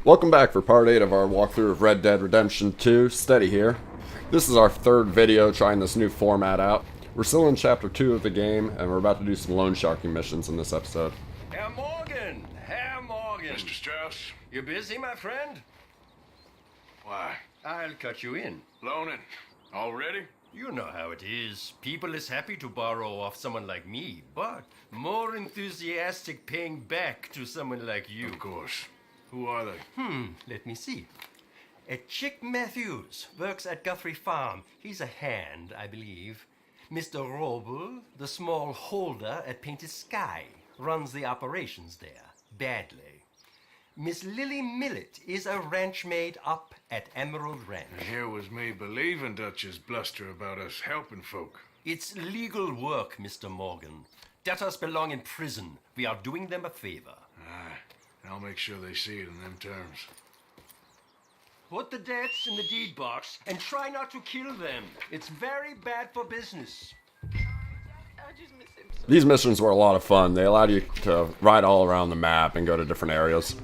Welcome back for part 8 of our walkthrough of Red Dead Redemption 2. Steady here. This is our third video trying this new format out. We're still in chapter 2 of the game, and we're about to do some loan sharking missions in this episode. Herr Morgan! Herr Morgan! Mr. Strauss? You busy, my friend? Why? I'll cut you in. Loaning? Already? You know how it is. People is happy to borrow off someone like me, but more enthusiastic paying back to someone like you. Of course. Who are they? Let me see. Chick Matthews works at Guthrie Farm. He's a hand, I believe. Mr. Roble, the small holder at Painted Sky, runs the operations there, badly. Miss Lily Millet is a ranch maid up at Emerald Ranch. And here was me believing Dutch's bluster about us helping folk. It's legal work, Mr. Morgan. Debtors belong in prison. We are doing them a favor. Aye. And I'll make sure they see it in them terms. Put the debts in the deed box and try not to kill them. It's very bad for business. These missions were a lot of fun. They allowed you to ride all around the map and go to different areas.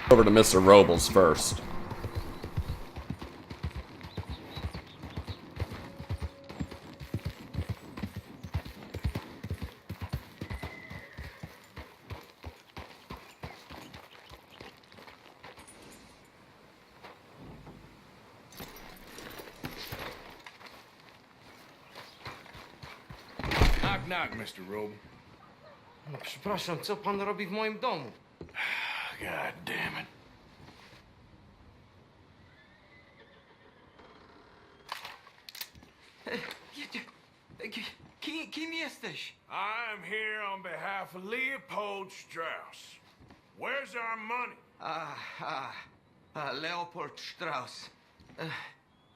Over to Mr. Robles first. Knock, knock, Mr. Robe. No przepraszam, co pan robi w moim domu? God damn it. Kim jesteś? I'm here on behalf of Leopold Strauss. Where's our money? Leopold Strauss.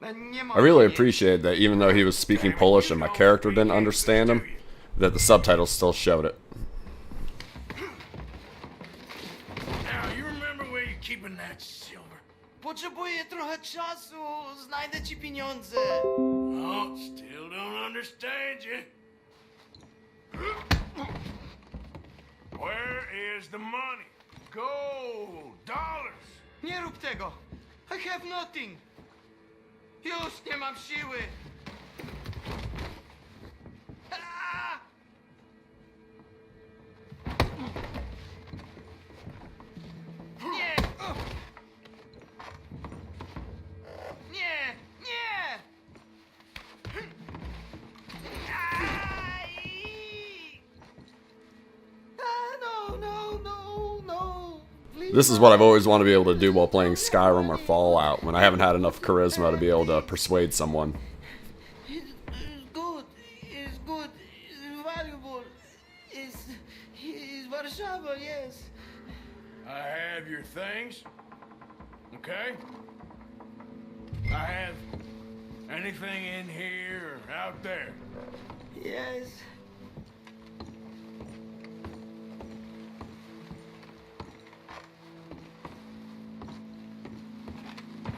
Nie ma I really nic. appreciated that even though he was speaking Polish and my character didn't understand him, that the subtitles still showed it. Now, you remember where you're keeping that silver? Potrzebuję trochę czasu, znajdę ci pieniądze. Oh, still don't understand you. Where is the money? Gold, dollars. Nie rób tego. I have nothing. Już nie mam siły. Ah! Nie! Nie! Nie! Aj! No, no, no, no. Please. This is what I've always wanted to be able to do while playing Skyrim or Fallout, when I haven't had enough charisma to be able to persuade someone. It's good. It's good. It's valuable. It's Warszawa, yes. I have your things. Okay? I have anything in here or out there. Yes.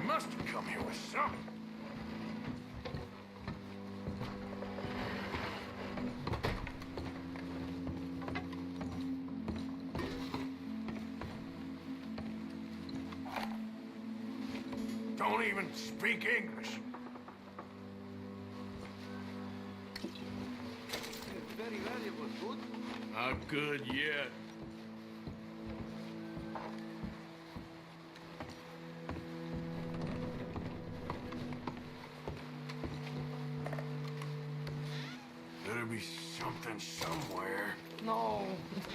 You must have come here with something. Don't even speak English. Very valuable, good. Not good yet. Better be something somewhere. No,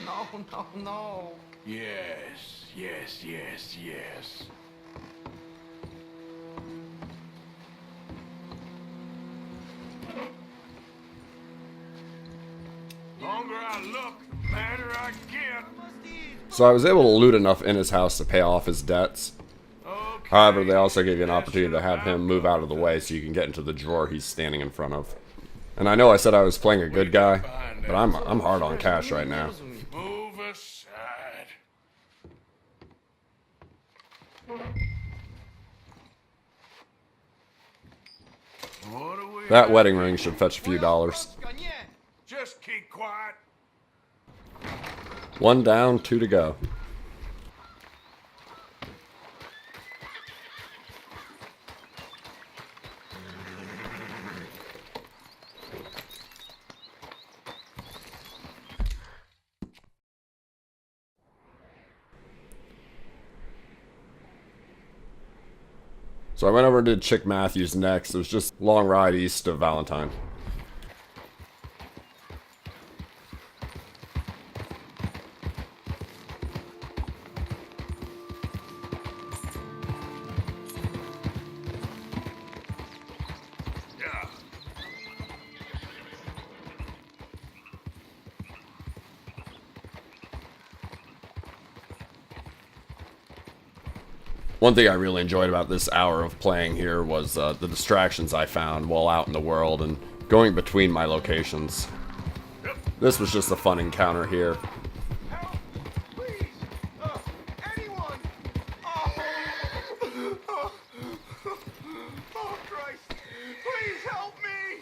no, no, no. Yes, yes, yes, yes. Longer I look, the madder I get. So I was able to loot enough in his house to pay off his debts. Okay. However, they also give you an opportunity to have him move out of the way so you can get into the drawer he's standing in front of. And I know I said I was playing a good guy, but I'm hard on cash right now. Move aside. What do we That have wedding here? ring should fetch a few dollars. Nie! Just keep quiet. 1 down, 2 to go. So I went over and did Chick Matthews next. It was just a long ride east of Valentine. Yeah. One thing I really enjoyed about this hour of playing here was the distractions I found while out in the world and going between my locations. This was just a fun encounter here. Help! Please! Anyone! Oh! Oh, Christ! Please help me!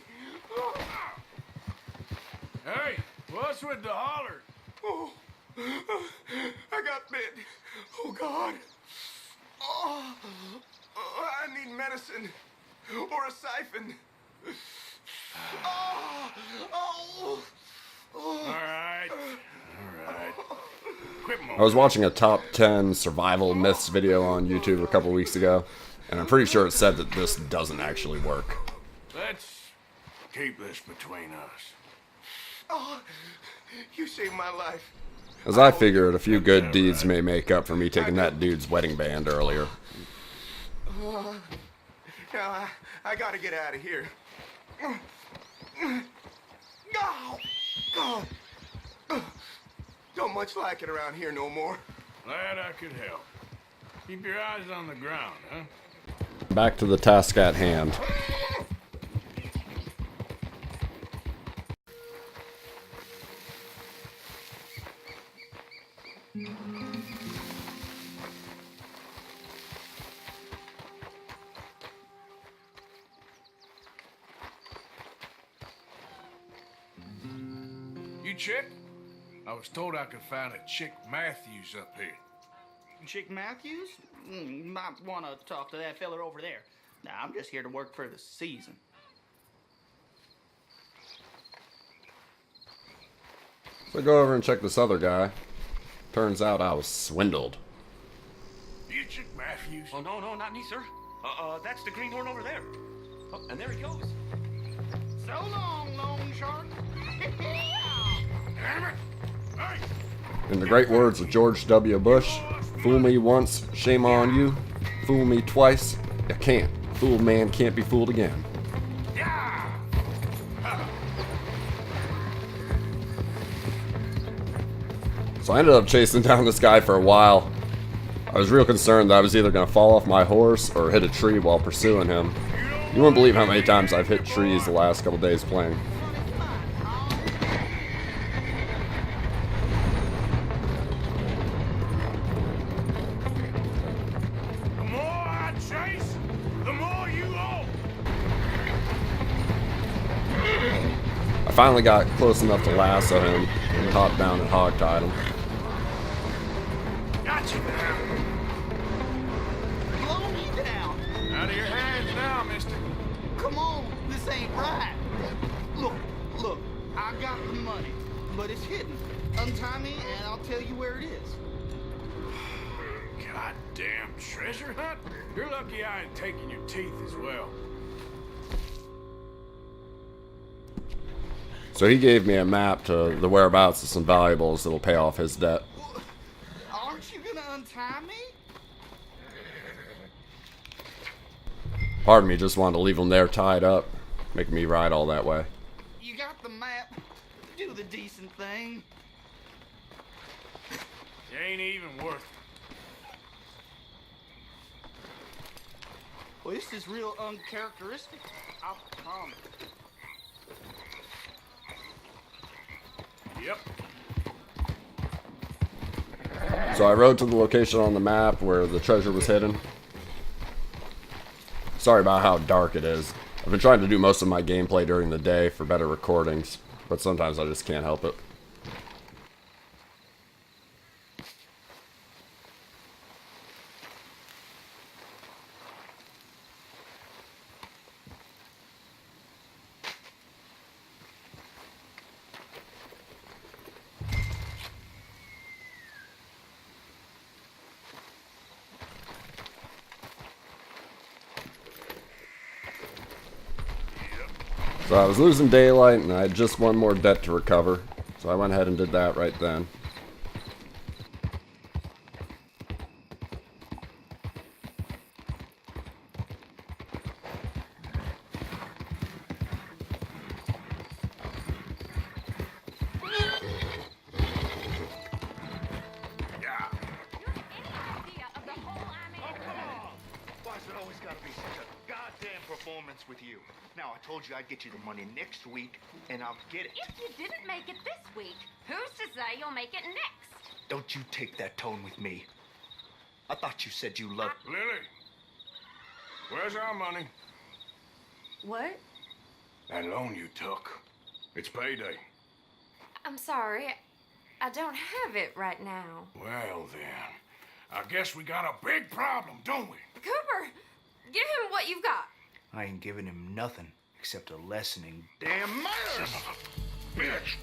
Hey, what's with the holler? Oh, I got bit. Oh, God. Oh, I need medicine. Or a siphon. Oh, oh, All right. Quit I was watching a top 10 survival myths video on YouTube a couple weeks ago, and I'm pretty sure it said that this doesn't actually work. Let's keep this between us. oh, you saved my life. As I figured, a few good deeds may make up for me taking that dude's wedding band earlier. Now, I gotta get out of here. Oh, God. Don't much like it around here no more. Glad I could help. Keep your eyes on the ground, huh? Back to the task at hand. You Chick? I was told I could find a Chick Matthews up here. Chick Matthews? You might want to talk to that fella over there. Nah, I'm just here to work for the season. So I go over and check this other guy. Turns out I was swindled. You Chick Matthews? Oh, no, not me, sir. That's the greenhorn over there. Oh, and there he goes. So long, Lone Shark. Damn it! Hey! In the great words of George W. Bush, fool me once, shame on you. Fool me twice, you can't. Fooled man can't be fooled again. Yeah! So I ended up chasing down this guy for a while. I was real concerned that I was either going to fall off my horse or hit a tree while pursuing him. You wouldn't believe how many times I've hit trees the last couple days playing. The more I chase, the more you owe. I finally got close enough to lasso him and hopped down and hogtied him. Gotcha now. Slow me down. Out of your hands now, mister. Come on, this ain't right. Look, I got the money, but it's hidden. Untie me and I'll tell you where it is. Goddamn treasure hunt? You're lucky I ain't taking your teeth as well. So he gave me a map to the whereabouts of some valuables that'll pay off his debt. Aren't you gonna untie me? Part of me just wanted to leave him there tied up, making me ride all that way. You got the map. Do the decent thing. You ain't even worth it. Well, this is real uncharacteristic. I promise. Yep. So I rode to the location on the map where the treasure was hidden. Sorry about how dark it is. I've been trying to do most of my gameplay during the day for better recordings, but but sometimes I just can't help it. So I was losing daylight and I had just one more debt to recover, so I went ahead and did that right then. Performance with you. Now, I told you I'd get you the money next week, and I'll get it. If you didn't make it this week, who's to say you'll make it next? Don't you take that tone with me. I thought you said you loved... Lily, where's our money? What? That loan you took. It's payday. I'm sorry. I don't have it right now. Well, then, I guess we got a big problem, don't we? Cooper, give him what you've got. I ain't giving him nothing except a lessening damn manners. Bitch!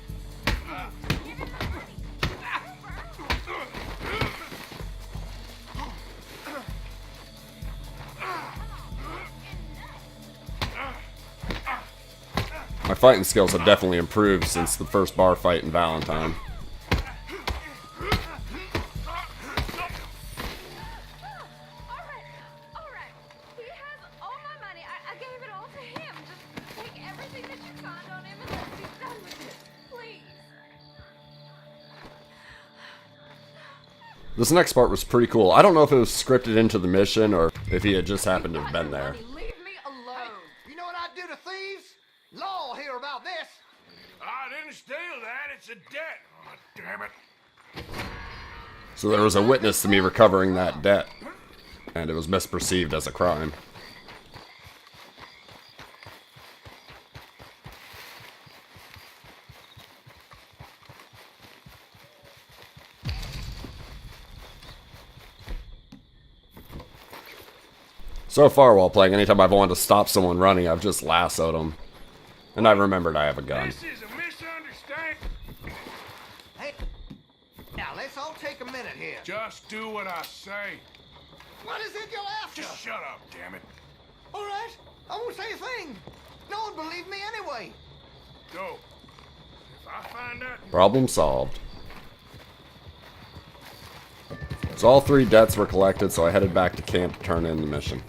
My fighting skills have definitely improved since the first bar fight in Valentine. This next part was pretty cool. I don't know if it was scripted into the mission or if he had just happened to have been there. Leave me alone. You know what I do to thieves? Law will hear about this. I didn't steal that. It's a debt. Oh, damn it. So there was a witness to me recovering that debt, and it was misperceived as a crime. So far while playing, anytime I've wanted to stop someone running, I've just lassoed them. And I remembered I have a gun. This is a misunderstanding. Hey, now let's all take a minute here. Just do what I say. What is it you're after? Just shut up, damn it. All right, I won't say a thing. No one believed me anyway. Go. If I find out... Problem solved. So all 3 debts were collected, so I headed back to camp to turn in the mission.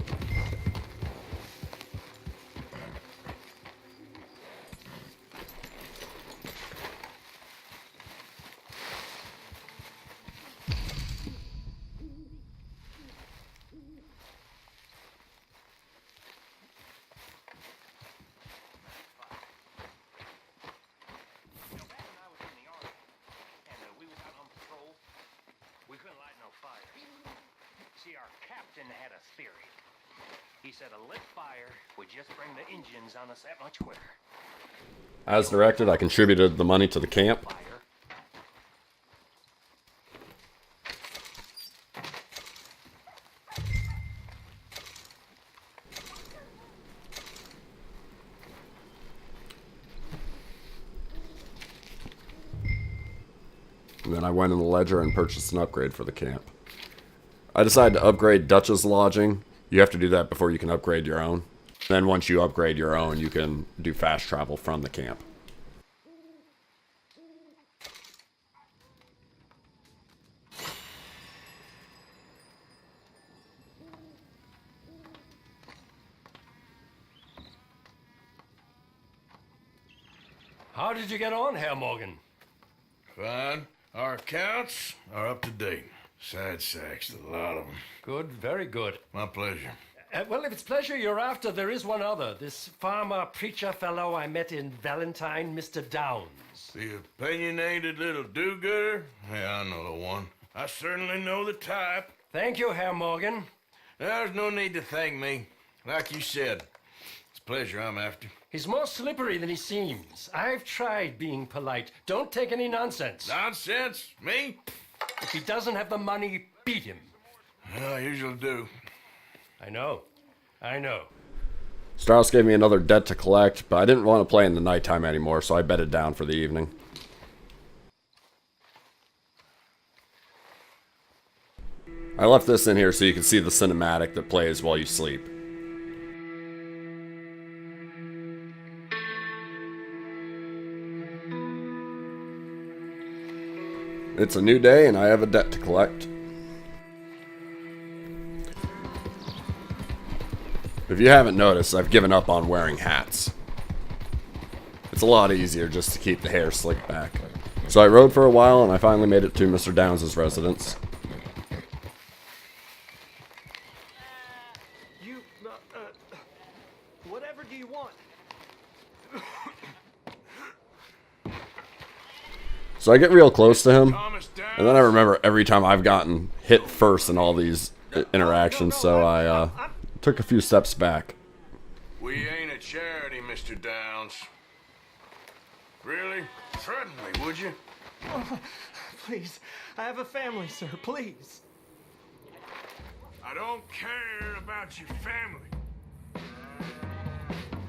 See, our captain had a theory. He said a lit fire would just bring the engines on us that much quicker. As directed, I contributed the money to the camp. Fire. And then I went in the ledger and purchased an upgrade for the camp. I decided to upgrade Dutch's lodging. You have to do that before you can upgrade your own. Then once you upgrade your own, you can do fast travel from the camp. How did you get on, Herr Morgan? Fine. Our accounts are up to date. Sad sacks, a lot of them. Good, very good. My pleasure. Well, if it's pleasure you're after, there is one other. This farmer preacher fellow I met in Valentine, Mr. Downs. The opinionated little do-gooder? Yeah, I know the one. I certainly know the type. Thank you, Herr Morgan. There's no need to thank me. Like you said, it's pleasure I'm after. He's more slippery than he seems. I've tried being polite. Don't take any nonsense. Nonsense? Me? If he doesn't have the money, beat him. Well, I usually do. I know. I know. Strauss gave me another debt to collect, but I didn't want to play in the nighttime anymore, so I bedded down for the evening. I left this in here so you can see the cinematic that plays while you sleep. It's a new day and I have a debt to collect. If you haven't noticed, I've given up on wearing hats. It's a lot easier just to keep the hair slicked back. So I rode for a while and I finally made it to Mr. Downs' residence. Whatever do you want? So I get real close to him, Thomas Downs. and then I remember every time I've gotten hit first in all these interactions, so I took a few steps back. We ain't a charity, Mr. Downs. Really? Threaten me, would you? Please, I have a family, sir. Please. I don't care about your family.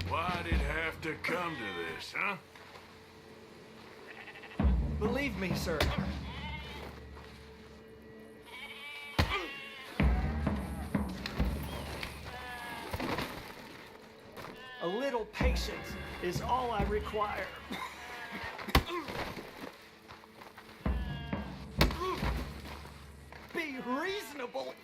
Why'd it have to come to this, huh? Believe me, sir. A little patience is all I require. Be reasonable.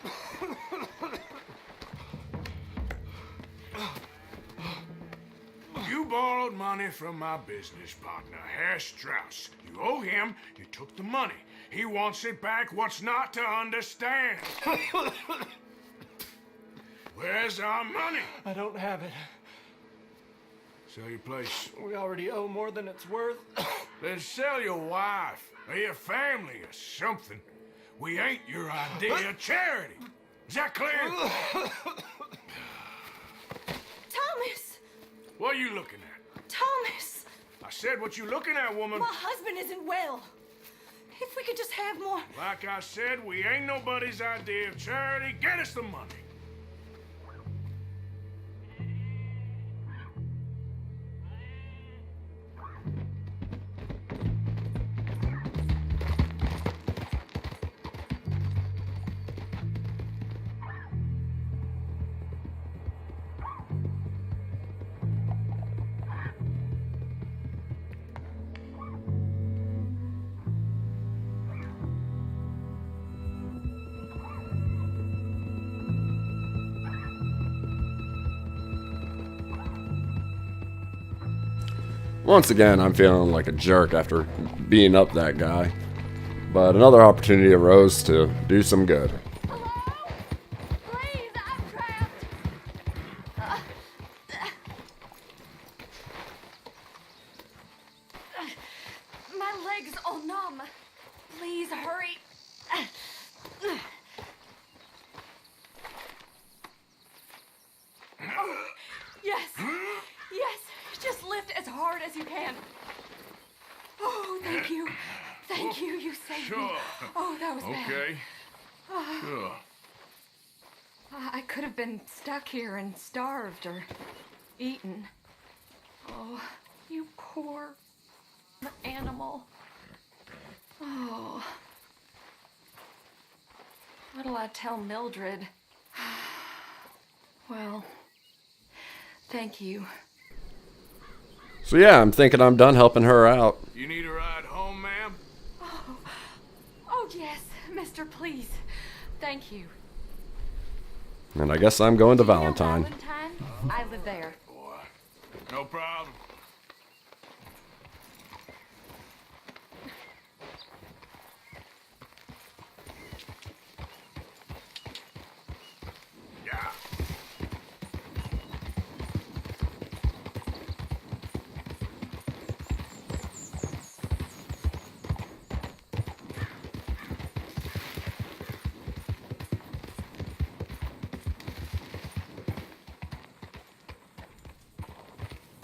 You borrowed money from my business partner, Herr Strauss. You owe him, you took the money. He wants it back. What's not to understand? Where's our money? I don't have it. Sell your place. We already owe more than it's worth. Then sell your wife, or your family, or something. We ain't your idea of charity. Is that clear? Thomas! What are you looking at? Thomas! I said, what you looking at, woman? My husband isn't well. If we could just have more... Like I said, we ain't nobody's idea of charity. Get us the money. Once again, I'm feeling like a jerk after beating up that guy. But another opportunity arose to do some good. Hello? Please, I'm trapped. My leg's all numb. Please hurry. Oh, yes. Yes. Just lift as hard as you can. Oh, thank you. Thank you. You saved me. Oh, that was bad. Okay. Sure. I could have been stuck here and starved or eaten. Oh, you poor animal. Oh. What'll I tell Mildred? Well, thank you. So yeah, I'm thinking I'm done helping her out. You need a ride home, ma'am? Oh, yes, mister, please. Thank you. And I guess I'm going to Do you know Valentine. Valentine? I live there. Boy, no problem. Yeah.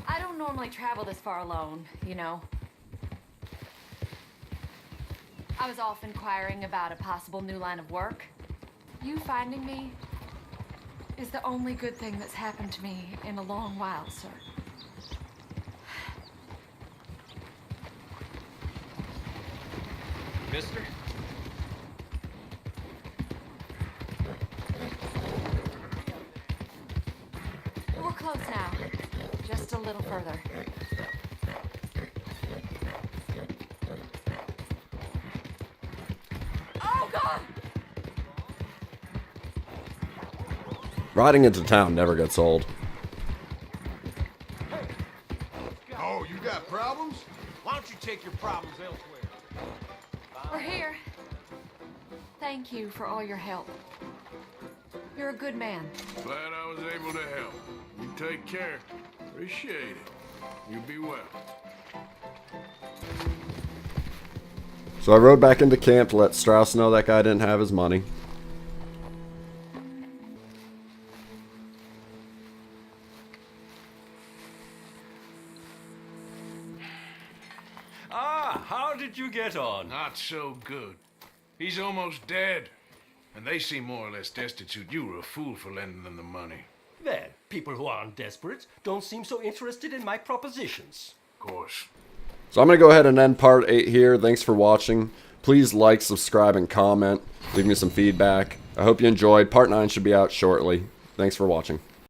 I don't normally travel this far alone, you know. I was off inquiring about a possible new line of work. You finding me is the only good thing that's happened to me in a long while, sir. Mister? We're close now. Just a little further. Oh, God! Riding into town never gets old. Oh, you got problems? Why don't you take your problems elsewhere? We're here. Thank you for all your help. You're a good man. Glad I was able to help. You take care. Appreciate it. You be well. So I rode back into camp to let Strauss know that guy didn't have his money. Ah, how did you get on? Not so good. He's almost dead. And they seem more or less destitute. You were a fool for lending them the money. Well, people who aren't desperate don't seem so interested in my propositions. Of course. So I'm going to go ahead and end part 8 here. Thanks for watching. Please like, subscribe, and comment. Leave me some feedback. I hope you enjoyed. Part 9 should be out shortly. Thanks for watching.